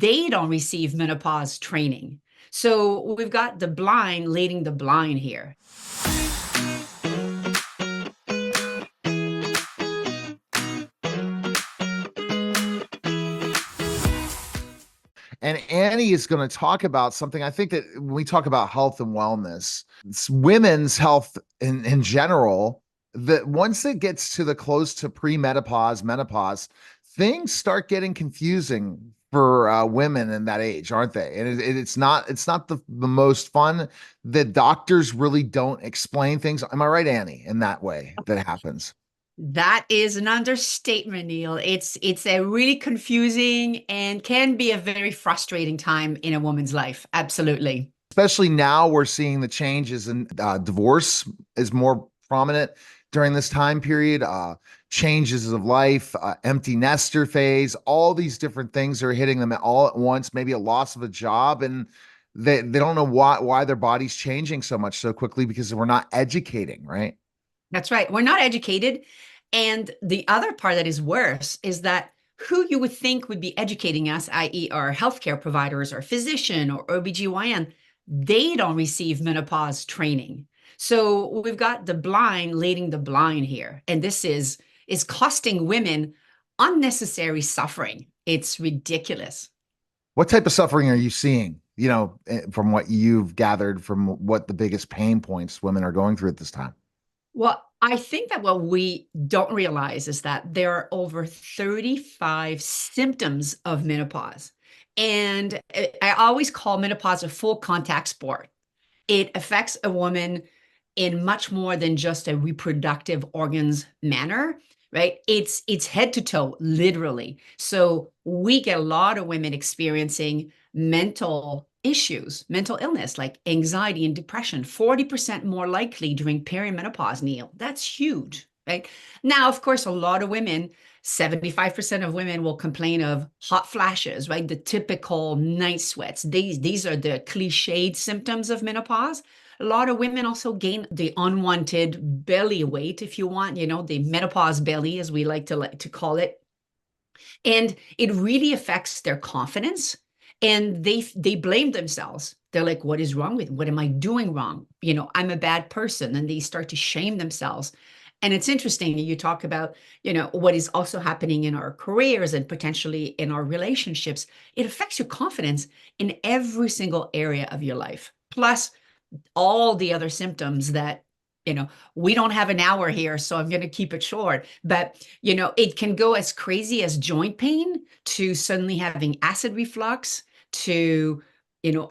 they don't receive menopause training. So we've got the blind leading the blind here. And Annie is going to talk about something. I think that when we talk about health and wellness, it's women's health in general, that once it gets to the close to premenopause, menopause, things start getting confusing for women in that age, aren't they? And it's not the most fun. The doctors really don't explain things. Am I right, Annie, in that way that happens? That is an understatement, Neil. It's a really confusing and can be a very frustrating time in a woman's life. Absolutely. Especially now we're seeing the changes in divorce is more prominent during this time period. Changes of life, empty nester phase, all these different things are hitting them all at once, maybe a loss of a job, and they don't know why their body's changing so much so quickly because we're not educating, right? That's right. We're not educated. And the other part that is worse is that who you would think would be educating us, i.e., our healthcare providers or physician or OBGYN, they don't receive menopause training. So we've got the blind leading the blind here. And this is costing women unnecessary suffering. It's ridiculous. What type of suffering are you seeing? From what you've gathered from what the biggest pain points women are going through at this time. Well, I think that what we don't realize is that there are over 35 symptoms of menopause. And I always call menopause a full contact sport. It affects a woman in much more than just a reproductive organs manner, right? It's head to toe, literally. So we get a lot of women experiencing mental issues, mental illness like anxiety and depression, 40% more likely during perimenopause, Neil. That's huge, right? Now, of course, a lot of women, 75% of women will complain of hot flashes, right? The typical night sweats. These are the cliched symptoms of menopause. A lot of women also gain the unwanted belly weight, if you want, the menopause belly, as we like to call it. And it really affects their confidence. And they blame themselves. They're like, what is wrong with me? What am I doing wrong? I'm a bad person. And they start to shame themselves. And it's interesting you talk about, what is also happening in our careers and potentially in our relationships. It affects your confidence in every single area of your life. Plus, all the other symptoms that we don't have an hour here, so I'm going to keep it short, but it can go as crazy as joint pain to suddenly having acid reflux to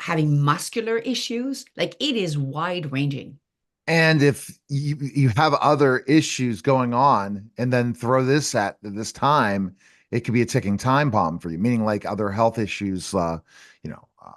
having muscular issues. Like, it is wide ranging. And if you have other issues going on and then throw this at this time, it could be a ticking time bomb for you, meaning like other health issues, you know, uh,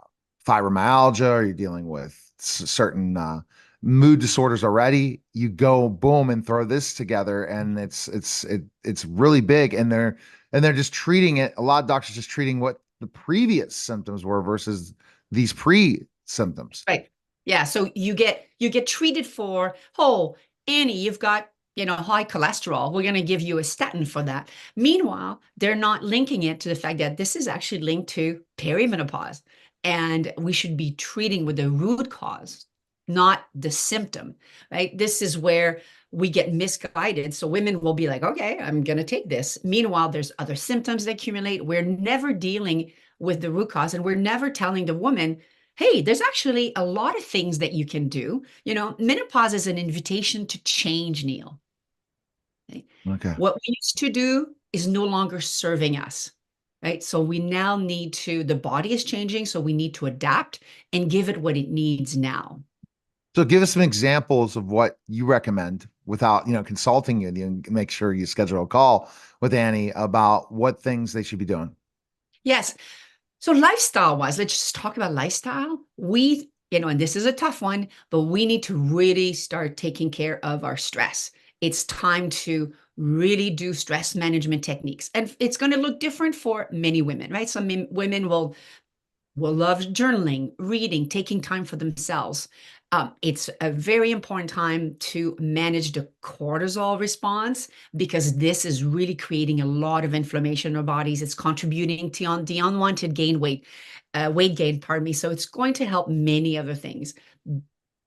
fibromyalgia, or you're dealing with certain mood disorders already. You go boom and throw this together, and it's really big. And they're just treating it. A lot of doctors just treating what the previous symptoms were versus these pre symptoms. Right. Yeah. So you get treated for, oh, Annie, you've got, high cholesterol. We're going to give you a statin for that. Meanwhile, they're not linking it to the fact that this is actually linked to perimenopause. And we should be treating with the root cause, not the symptom, right? This is where we get misguided. So women will be like, okay, I'm going to take this. Meanwhile, there's other symptoms that accumulate. We're never dealing with the root cause, and we're never telling the woman, hey, there's actually a lot of things that you can do. Menopause is an invitation to change, Neil. Okay? Okay. What we used to do is no longer serving us, right? So we now need to, the body is changing, so we need to adapt and give it what it needs now. So give us some examples of what you recommend without, consulting you. And make sure you schedule a call with Annie about what things they should be doing. Yes. So lifestyle wise, let's just talk about lifestyle. And this is a tough one, but we need to really start taking care of our stress. It's time to really do stress management techniques. And it's going to look different for many women, right? Some women will love journaling, reading, taking time for themselves. It's a very important time to manage the cortisol response because this is really creating a lot of inflammation in our bodies. It's contributing to the unwanted weight gain, pardon me. So it's going to help many other things.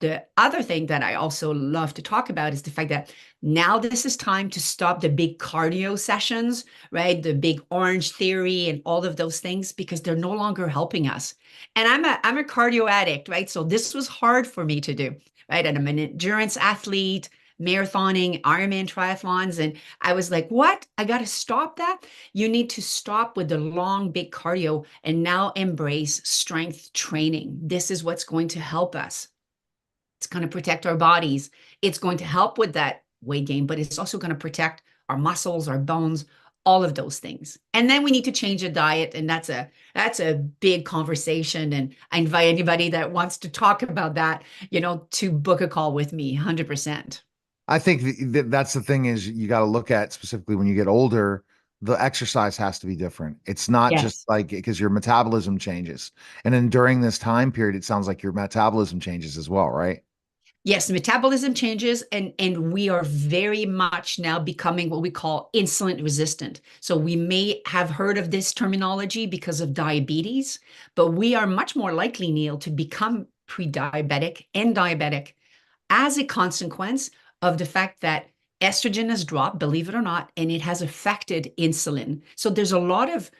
The other thing that I also love to talk about is the fact that now this is time to stop the big cardio sessions, right? The big orange theory and all of those things because they're no longer helping us. And I'm a cardio addict, right? So this was hard for me to do, right? And I'm an endurance athlete, marathoning, Ironman triathlons. And I was like, what? I got to stop that. You need to stop with the long, big cardio and now embrace strength training. This is what's going to help us. It's going to protect our bodies. It's going to help with that weight gain, but it's also going to protect our muscles, our bones, all of those things. And then we need to change the diet, and that's a big conversation. And I invite anybody that wants to talk about that, to book a call with me, 100%. I think that's the thing is you got to look at specifically when you get older, the exercise has to be different. It's not just Yes. like because your metabolism changes. And then during this time period, it sounds like your metabolism changes as well, right? Yes, metabolism changes and we are very much now becoming what we call insulin resistant. So we may have heard of this terminology because of diabetes, but we are much more likely, Neil, to become pre-diabetic and diabetic as a consequence of the fact that estrogen has dropped, believe it or not, and it has affected insulin. So there's a lot of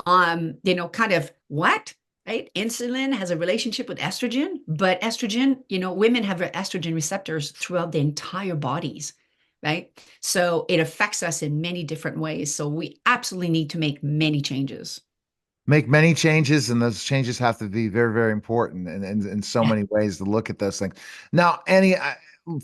kind of what? Right? Insulin has a relationship with estrogen, but estrogen, women have estrogen receptors throughout the entire bodies, right? So it affects us in many different ways. So we absolutely need to make many changes. Make many changes, and those changes have to be very, very important and in so many ways to look at those things. Now, Annie,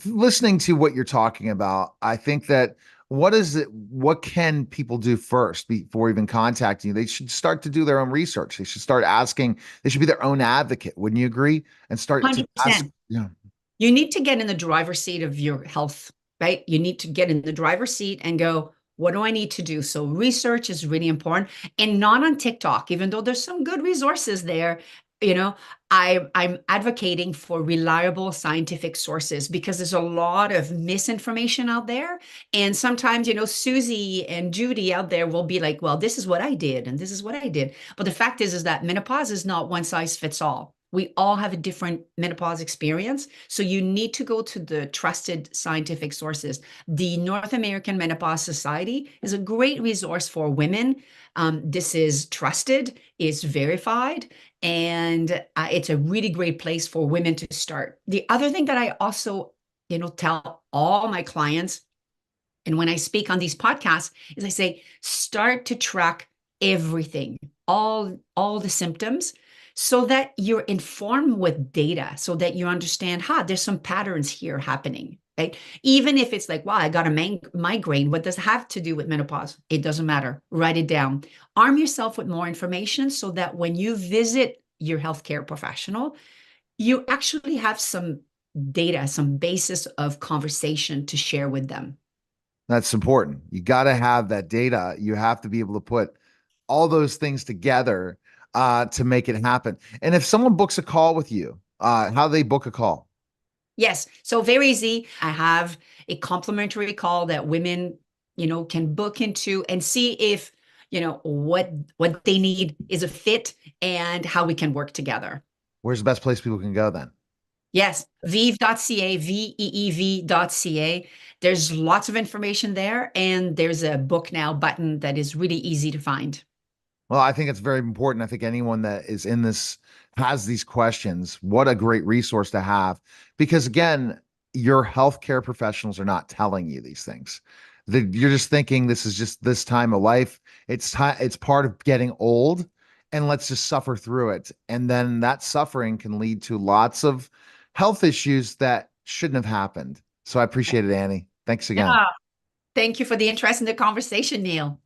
listening to what you're talking about, I think that what can people do first before even contacting you? They should start to do their own research. They should start asking, they should be their own advocate. Wouldn't you agree? And start to ask, 100%. You need to get in the driver's seat of your health, right? You need to get in the driver's seat and go, what do I need to do? So research is really important and not on TikTok, even though there's some good resources there. You know, I'm advocating for reliable scientific sources because there's a lot of misinformation out there. And sometimes, Susie and Judy out there will be like, well, this is what I did and this is what I did. But the fact is that menopause is not one size fits all. We all have a different menopause experience. So you need to go to the trusted scientific sources. The North American Menopause Society is a great resource for women. This is trusted, it's verified, and it's a really great place for women to start. The other thing that I also, tell all my clients, and when I speak on these podcasts, is I say, start to track everything, all the symptoms, so that you're informed with data, so that you understand, there's some patterns here happening, right? Even if it's like, wow, I got a migraine, what does it have to do with menopause? It doesn't matter. Write it down. Arm yourself with more information so that when you visit your healthcare professional, you actually have some data, some basis of conversation to share with them. that's important. You got to have that data. You have to be able to put all those things together to make it happen. And if someone books a call with you, how do they book a call? Yes. So very easy. I have a complimentary call that women, can book into and see if, what they need is a fit and how we can work together. Where's the best place people can go then? Yes, vive.ca, veev.ca. There's lots of information there, and there's a book now button that is really easy to find. Well, I think it's very important. I think anyone that is in this has these questions. What a great resource to have. Because again, your healthcare professionals are not telling you these things. You're just thinking this is just this time of life. It's part of getting old, and let's just suffer through it. And then that suffering can lead to lots of health issues that shouldn't have happened. So I appreciate it, Annie. Thanks again. Yeah. Thank you for the interest in the conversation, Neil.